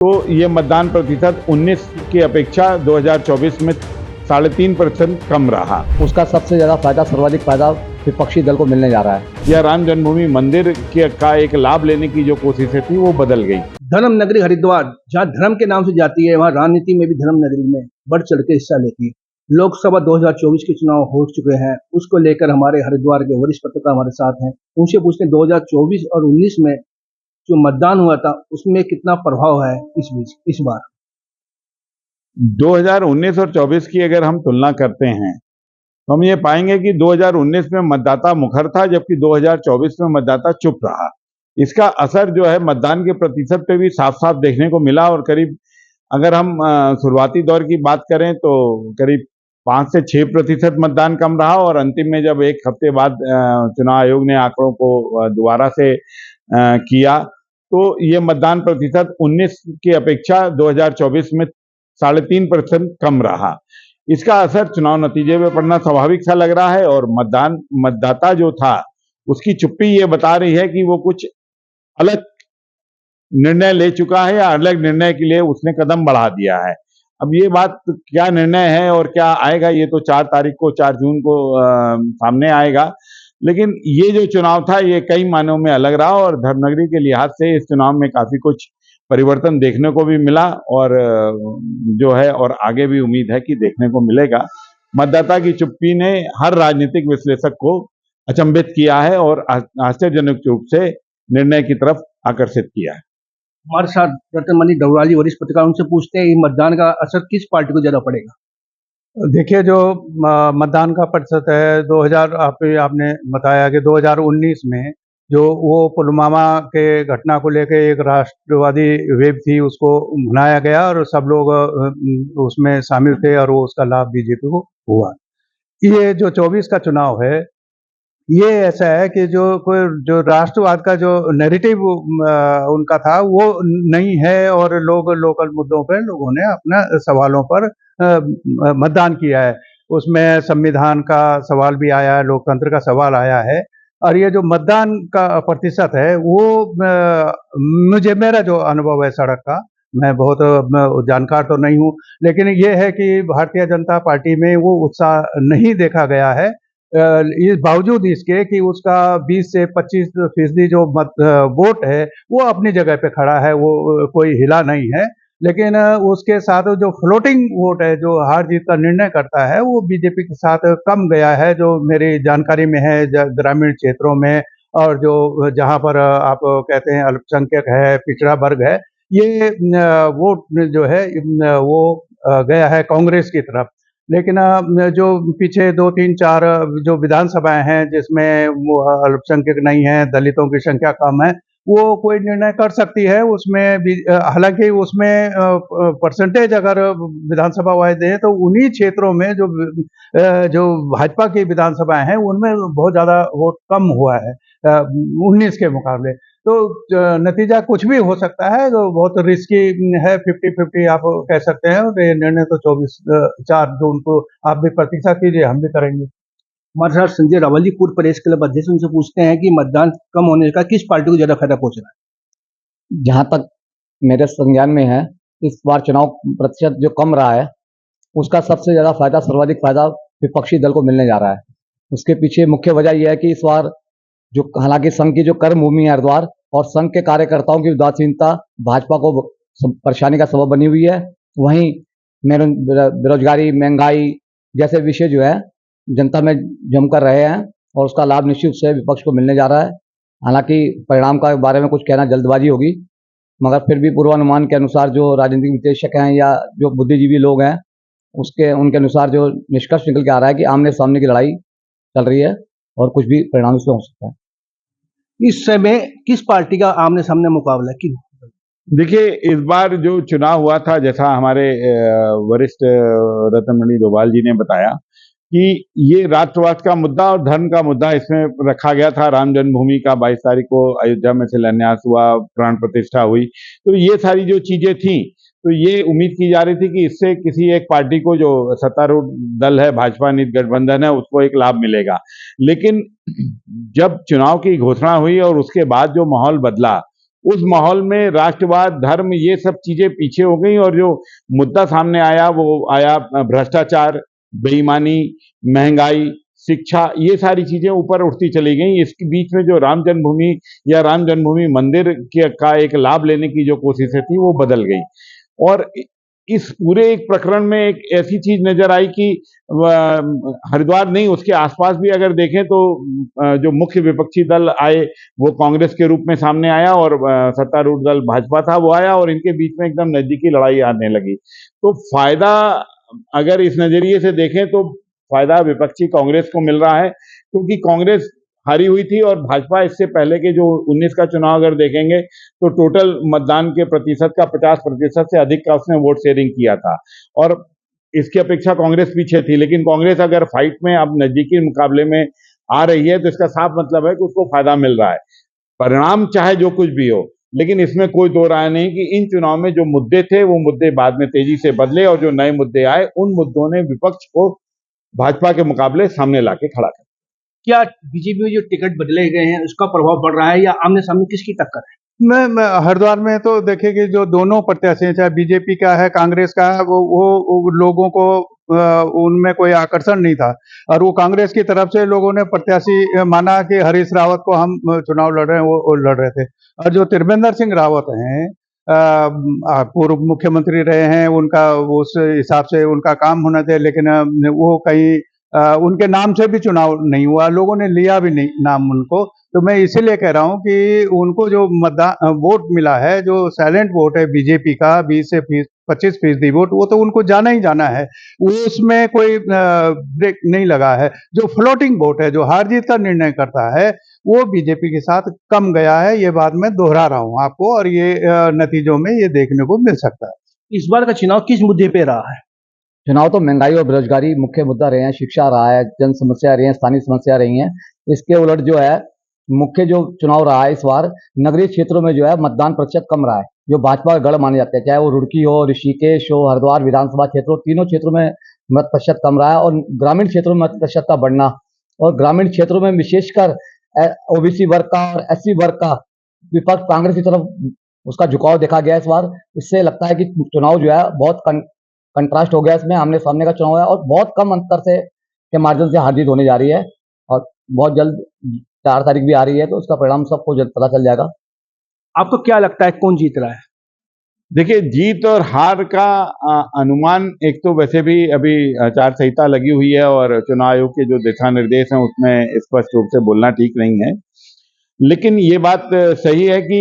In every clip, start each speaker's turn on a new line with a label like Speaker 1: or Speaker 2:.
Speaker 1: तो ये मतदान प्रतिशत 19 की अपेक्षा 2024 में 3.5% कम रहा।
Speaker 2: उसका सबसे ज्यादा फायदा, सर्वाधिक फायदा विपक्षी दल को मिलने जा रहा है।
Speaker 1: यह राम जन्मभूमि मंदिर का एक लाभ लेने की जो कोशिशें थी वो बदल गई।
Speaker 3: धर्म नगरी हरिद्वार जहाँ धर्म के नाम से जाती है, वहाँ राजनीति में भी धर्म नगरी में बढ़ चढ़ के हिस्सा लेती है। लोकसभा 2024 के चुनाव हो चुके हैं, उसको लेकर हमारे हरिद्वार के वरिष्ठ पत्रकार हमारे साथ हैं। उनसे पूछते हैं 2024 और 19 में जो मतदान हुआ था उसमें कितना प्रभाव है इस बार।
Speaker 1: 2019 और 24 की अगर हम तुलना करते हैं तो हम ये पाएंगे कि 2019 में मतदाता मुखर था, जबकि 2024 में मतदाता चुप रहा। इसका असर जो है मतदान के प्रतिशत पे भी साफ साफ देखने को मिला और करीब अगर हम शुरुआती दौर की बात करें तो करीब 5 से 6% मतदान कम रहा और अंतिम में जब एक हफ्ते बाद चुनाव आयोग ने आंकड़ों को दोबारा से किया तो ये मतदान प्रतिशत 19 की अपेक्षा 2024 में 3.5% कम रहा। इसका असर चुनाव नतीजे में पड़ना स्वाभाविक सा लग रहा है और मतदाता जो था उसकी चुप्पी ये बता रही है कि वो कुछ अलग निर्णय ले चुका है या अलग निर्णय के लिए उसने कदम बढ़ा दिया है। अब ये बात क्या निर्णय है और क्या आएगा ये तो 4 जून को सामने आएगा, लेकिन ये जो चुनाव था ये कई मायनों में अलग रहा और धर्मनगरी के लिहाज से इस चुनाव में काफी कुछ परिवर्तन देखने को भी मिला और जो है और आगे भी उम्मीद है कि देखने को मिलेगा। मतदाता की चुप्पी ने हर राजनीतिक विश्लेषक को अचंभित किया है और आश्चर्यजनक रूप से निर्णय की तरफ आकर्षित किया है।
Speaker 3: हमारे साथ रतनमणि डवराल जी वरिष्ठ पत्रकार, उनसे पूछते हैं ये मतदान का असर किस पार्टी को ज्यादा पड़ेगा।
Speaker 4: देखिए, जो मतदान का प्रतिशत है 2000 आपने बताया कि 2019 में जो वो पुलवामा के घटना को लेके एक राष्ट्रवादी वेव थी उसको मनाया गया और सब लोग उसमें शामिल थे और वो उसका लाभ बीजेपी को हुआ। ये जो 24 का चुनाव है ये ऐसा है कि जो राष्ट्रवाद का जो नैरेटिव उनका था वो नहीं है और लोग लोकल मुद्दों पर लोगों ने अपना सवालों पर मतदान किया है। उसमें संविधान का सवाल भी आया है, लोकतंत्र का सवाल आया है और ये जो मतदान का प्रतिशत है वो मेरा जो अनुभव है सड़क का, मैं बहुत जानकार तो नहीं हूँ, लेकिन ये है कि भारतीय जनता पार्टी में वो उत्साह नहीं देखा गया है। इस बावजूद इसके कि उसका 20 से 25% जो वोट है वो अपनी जगह पे खड़ा है, वो कोई हिला नहीं है। लेकिन उसके साथ जो फ्लोटिंग वोट है जो हार जीत का निर्णय करता है वो बीजेपी के साथ कम गया है, जो मेरी जानकारी में है। ग्रामीण क्षेत्रों में और जो जहां पर आप कहते हैं अल्पसंख्यक है, पिछड़ा वर्ग है, ये वोट जो है वो गया है कांग्रेस की तरफ। लेकिन जो पीछे 2, 3, 4 जो विधानसभाएं हैं जिसमें वो अल्पसंख्यक नहीं है, दलितों की संख्या कम है, वो कोई निर्णय कर सकती है उसमें भी। हालांकि उसमें परसेंटेज अगर विधानसभा वाइज दें तो उन्हीं क्षेत्रों में जो भाजपा की विधानसभाएं हैं उनमें बहुत ज्यादा वोट कम हुआ है 19 के मुकाबले। तो नतीजा कुछ भी हो सकता है, तो बहुत रिस्की है, 50-50 आप कह सकते हैं। और ये निर्णय तो 4 जून को आप भी प्रतीक्षा कीजिए, हम भी करेंगे।
Speaker 3: हमारे साथ संजय रावल जी, पूर्व प्रदेश क्लब अध्यक्ष, उनसे पूछते हैं कि मतदान कम होने का किस पार्टी को ज्यादा फायदा पहुंच रहा है।
Speaker 2: जहां तक मेरे संज्ञान में है, इस बार चुनाव प्रतिशत जो कम रहा है उसका सबसे ज्यादा फायदा, सर्वाधिक फायदा विपक्षी दल को मिलने जा रहा है। उसके पीछे मुख्य वजह यह है कि इस बार जो हालांकि संघ की जो कर्म भूमि है हरिद्वार और संघ के कार्यकर्ताओं की उदासीनता भाजपा को परेशानी का सबब बनी हुई है। वहीं बेरोजगारी, महंगाई जैसे विषय जो है जनता में जमकर रहे हैं और उसका लाभ निश्चित रूप से विपक्ष को मिलने जा रहा है। हालांकि परिणाम का बारे में कुछ कहना जल्दबाजी होगी, मगर फिर भी पूर्वानुमान के अनुसार जो राजनीतिक विश्लेषक हैं या जो बुद्धिजीवी लोग हैं उनके अनुसार जो निष्कर्ष निकल के आ रहा है कि आमने सामने की लड़ाई चल रही है और कुछ भी परिणाम इसमें हो सकता है।
Speaker 3: इस समय किस पार्टी का आमने सामने मुकाबला है?
Speaker 1: देखिए, इस बार जो चुनाव हुआ था, जैसा हमारे वरिष्ठ रतनमणि डोभाल जी ने बताया कि ये राष्ट्रवाद का मुद्दा और धर्म का मुद्दा इसमें रखा गया था। राम जन्मभूमि का 22 तारीख को अयोध्या में शिलान्यास हुआ, प्राण प्रतिष्ठा हुई, तो ये सारी जो चीजें थी, तो ये उम्मीद की जा रही थी कि इससे किसी एक पार्टी को, जो सत्तारूढ़ दल है भाजपा नीति गठबंधन है, उसको एक लाभ मिलेगा। लेकिन जब चुनाव की घोषणा हुई और उसके बाद जो माहौल बदला उस माहौल में राष्ट्रवाद, धर्म, ये सब चीजें पीछे हो गई और जो मुद्दा सामने आया वो आया भ्रष्टाचार, बेईमानी, महंगाई, शिक्षा, ये सारी चीजें ऊपर उठती चली गई। इसके बीच में जो राम जन्मभूमि या राम जन्मभूमि मंदिर का एक लाभ लेने की जो कोशिशें थी वो बदल गई। और इस पूरे एक प्रकरण में एक ऐसी चीज नजर आई कि हरिद्वार नहीं, उसके आसपास भी अगर देखें तो जो मुख्य विपक्षी दल आए वो कांग्रेस के रूप में सामने आया और सत्तारूढ़ दल भाजपा था वो आया और इनके बीच में एकदम नजदीकी लड़ाई आने लगी। तो फायदा अगर इस नजरिए से देखें तो फायदा विपक्षी कांग्रेस को मिल रहा है, क्योंकि कांग्रेस हारी हुई थी और भाजपा इससे पहले के जो 19 का चुनाव अगर देखेंगे तो टोटल मतदान के प्रतिशत का 50% से अधिक का उसने वोट शेयरिंग किया था और इसकी अपेक्षा कांग्रेस पीछे थी। लेकिन कांग्रेस अगर फाइट में अब नजदीकी मुकाबले में आ रही है तो इसका साफ मतलब है कि उसको फायदा मिल रहा है। परिणाम चाहे जो कुछ भी हो, लेकिन इसमें कोई दो राय नहीं कि इन चुनाव में जो मुद्दे थे वो मुद्दे बाद में तेजी से बदले और जो नए मुद्दे आए उन मुद्दों ने विपक्ष को भाजपा के मुकाबले सामने लाके खड़ा कर।
Speaker 3: क्या बीजेपी में जो टिकट बदले गए हैं उसका प्रभाव पड़ रहा है या आमने सामने किसकी टक्कर है?
Speaker 4: मैं हरिद्वार में तो देखिए कि जो दोनों प्रत्याशी हैं, चाहे बीजेपी का है, कांग्रेस का है, वो लोगों को उनमें कोई आकर्षण नहीं था और वो कांग्रेस की तरफ से लोगों ने प्रत्याशी माना कि हरीश रावत को हम चुनाव लड़ रहे हैं, वो लड़ रहे थे। और जो त्रिवेंद्र सिंह रावत हैं, पूर्व मुख्यमंत्री रहे हैं, उनका उस हिसाब से उनका काम होना चाहिए, लेकिन वो कहीं उनके नाम से भी चुनाव नहीं हुआ, लोगों ने लिया भी नहीं नाम उनको। तो मैं इसीलिए कह रहा हूँ कि उनको जो मतदान वोट मिला है, जो साइलेंट वोट है बीजेपी का 20 से 25% वोट, वो तो उनको जाना ही जाना है, वो उसमें कोई ब्रेक नहीं लगा है। जो फ्लोटिंग वोट है, जो हार जीत का निर्णय करता है, वो बीजेपी के साथ कम गया है। ये बात मैं दोहरा रहा हूँ आपको और ये नतीजों में ये देखने को मिल सकता है।
Speaker 3: इस बार का चुनाव किस मुद्दे पे रहा है?
Speaker 2: चुनाव तो महंगाई और बेरोजगारी मुख्य मुद्दा रहे हैं, शिक्षा रहा है, जन समस्या रही है, स्थानीय समस्या रही हैं। इसके उलट जो है मुख्य जो चुनाव रहा है इस बार, नगरीय क्षेत्रों में जो है मतदान प्रतिशत कम रहा है, जो भाजपा का गढ़ माने जाते हैं, चाहे वो रुड़की हो, ऋषिकेश हो, हरिद्वार विधानसभा क्षेत्र हो, तीनों क्षेत्रों में मत प्रतिशत कम रहा है। और ग्रामीण क्षेत्रों में मत प्रतिशत का बढ़ना और ग्रामीण क्षेत्रों में विशेषकर ओबीसी वर्ग का और एससी वर्ग का विपक्ष कांग्रेस की तरफ उसका झुकाव देखा गया इस बार। इससे लगता है कि चुनाव जो है बहुत कंट्रास्ट हो गया, इसमें आमने सामने का चुनाव है और बहुत कम अंतर से के मार्जिन से हार जीत होने जा रही है और बहुत जल्द 4 तारीख भी आ रही है तो उसका परिणाम सबको जल्द पता चल जाएगा।
Speaker 3: आपको क्या लगता है कौन जीत रहा है?
Speaker 1: देखिए, जीत और हार का अनुमान एक तो वैसे भी अभी आचार संहिता लगी हुई है और चुनाव आयोग के जो दिशा निर्देश हैं उसमें स्पष्ट रूप से बोलना ठीक नहीं है। लेकिन ये बात सही है कि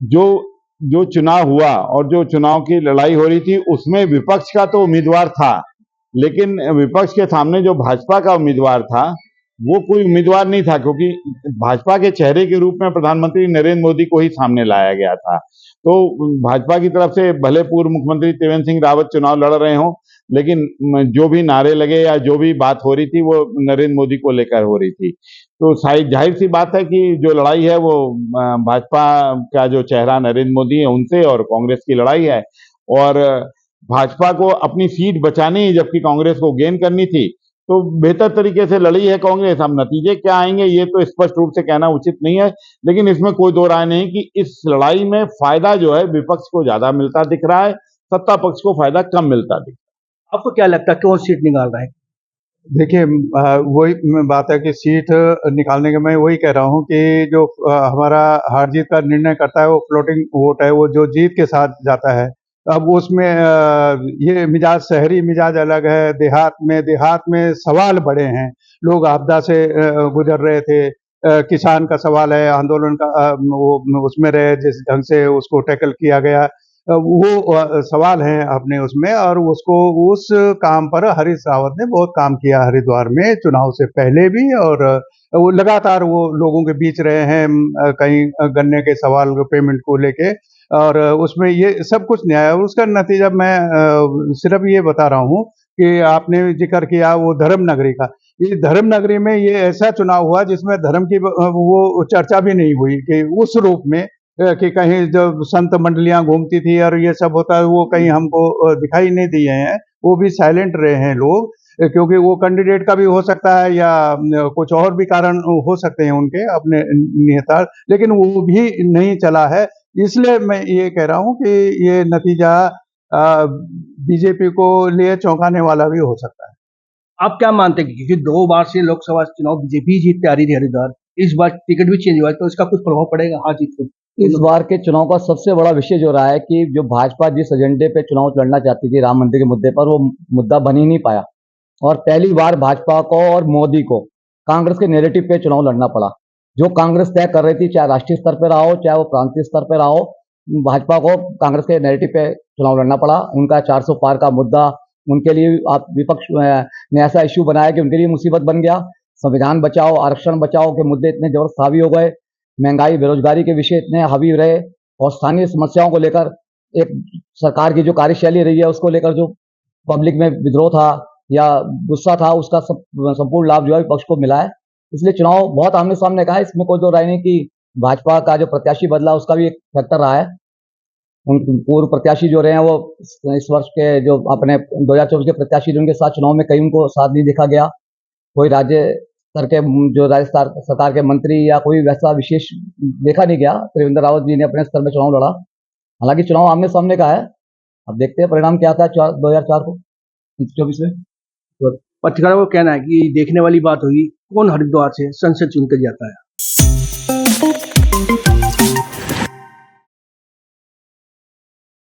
Speaker 1: जो चुनाव हुआ और जो चुनाव की लड़ाई हो रही थी उसमें विपक्ष का तो उम्मीदवार था, लेकिन विपक्ष के सामने जो भाजपा का उम्मीदवार था वो कोई उम्मीदवार नहीं था, क्योंकि भाजपा के चेहरे के रूप में प्रधानमंत्री नरेंद्र मोदी को ही सामने लाया गया था। तो भाजपा की तरफ से भले पूर्व मुख्यमंत्री त्रिवेंद्र सिंह रावत चुनाव लड़ रहे हों, लेकिन जो भी नारे लगे या जो भी बात हो रही थी वो नरेंद्र मोदी को लेकर हो रही थी। तो जाहिर सी बात है कि जो लड़ाई है वो भाजपा का जो चेहरा नरेंद्र मोदी है उनसे और कांग्रेस की लड़ाई है और भाजपा को अपनी सीट बचानी जबकि कांग्रेस को गेन करनी थी, तो बेहतर तरीके से लड़ी है कांग्रेस। अब नतीजे क्या आएंगे ये तो स्पष्ट रूप से कहना उचित नहीं है, लेकिन इसमें कोई दो राय नहीं कि इस लड़ाई में फायदा जो है विपक्ष को ज्यादा मिलता दिख रहा है, सत्ता पक्ष को फायदा कम मिलता दिख रहा है।
Speaker 3: आपको क्या लगता है कौन सीट निकाल रहा है?
Speaker 4: देखिए, वही बात है कि सीट निकालने के मैं वही कह रहा हूँ कि जो हमारा हार जीत का निर्णय करता है वो फ्लोटिंग वोट है, वो जो जीत के साथ जाता है। अब उसमें ये मिजाज, शहरी मिजाज अलग है, देहात में सवाल बड़े हैं, लोग आपदा से गुजर रहे थे, किसान का सवाल है, आंदोलन का वो उसमें रहे, जिस ढंग से उसको टैकल किया गया, वो सवाल हैं अपने उसमें, और उसको उस काम पर हरीश रावत ने बहुत काम किया हरिद्वार में चुनाव से पहले भी, और वो लगातार वो लोगों के बीच रहे हैं, कहीं गन्ने के सवाल पेमेंट को लेके, और उसमें ये सब कुछ नहीं आया। और उसका नतीजा मैं सिर्फ ये बता रहा हूँ कि आपने जिक्र किया वो धर्म नगरी का, इस धर्म नगरी में ये ऐसा चुनाव हुआ जिसमें धर्म की वो चर्चा भी नहीं हुई कि उस रूप में कि कहीं जब संत मंडलियां घूमती थी और ये सब होता है वो कहीं हमको दिखाई नहीं दिए हैं, वो भी साइलेंट रहे हैं लोग। क्योंकि वो कैंडिडेट का भी हो सकता है या कुछ और भी कारण हो सकते हैं उनके अपने निहितार्थ, लेकिन वो भी नहीं चला है। इसलिए मैं ये कह रहा हूँ कि ये नतीजा बीजेपी को लिए चौंकाने वाला भी हो सकता है।
Speaker 3: आप क्या मानते हैं, क्योंकि 2 बार से लोकसभा चुनाव बीजेपी जीतती आ रही थी हरिद्वार, इस बार टिकट भी चेंज हुआ है, तो इसका कुछ प्रभाव पड़ेगा हार जीत को?
Speaker 2: इस बार के चुनाव का सबसे बड़ा विषय जो रहा है कि जो भाजपा जिस एजेंडे पे चुनाव लड़ना चाहती थी राम मंदिर के मुद्दे पर, वो मुद्दा बन ही नहीं पाया और पहली बार भाजपा को और मोदी को कांग्रेस के नैरेटिव पे चुनाव लड़ना पड़ा। जो कांग्रेस तय कर रही थी, चाहे राष्ट्रीय स्तर पर रहा हो चाहे वो प्रांतीय स्तर पर रहा हो, भाजपा को कांग्रेस के नैरेटिव पे चुनाव लड़ना पड़ा। उनका 400 पार का मुद्दा उनके लिए आप विपक्ष ने ऐसा इश्यू बनाया कि उनके लिए मुसीबत बन गया। संविधान बचाओ, आरक्षण बचाओ के मुद्दे इतने जबरदस्त हावी हो गए, महंगाई बेरोजगारी के विषय इतने हावी रहे और स्थानीय समस्याओं को लेकर एक सरकार की जो कार्यशैली रही है उसको लेकर जो पब्लिक में विद्रोह था या गुस्सा था, उसका संपूर्ण लाभ जो है विपक्ष को मिला है। इसलिए चुनाव बहुत आमने सामने का है, इसमें कोई दो राय नहीं कि भाजपा का जो प्रत्याशी बदला उसका भी एक फैक्टर रहा है। उन पूर्व प्रत्याशी जो रहे हैं वो इस वर्ष के जो अपने 2024 के प्रत्याशी जो उनके साथ चुनाव में कहीं उनको साथ नहीं देखा गया। कोई राज्य स्तर के जो राज्य सरकार के मंत्री या कोई वैसा विशेष देखा नहीं गया। त्रिवेंद्र रावत जी ने अपने स्तर में चुनाव लड़ा। हालांकि चुनाव आमने सामने का है, अब देखते हैं परिणाम क्या आता है 2004 को 24 में।
Speaker 3: तो पत्रकारों का कहना है कि देखने वाली बात होगी कौन हरिद्वार से संसद चुनकर जाता है।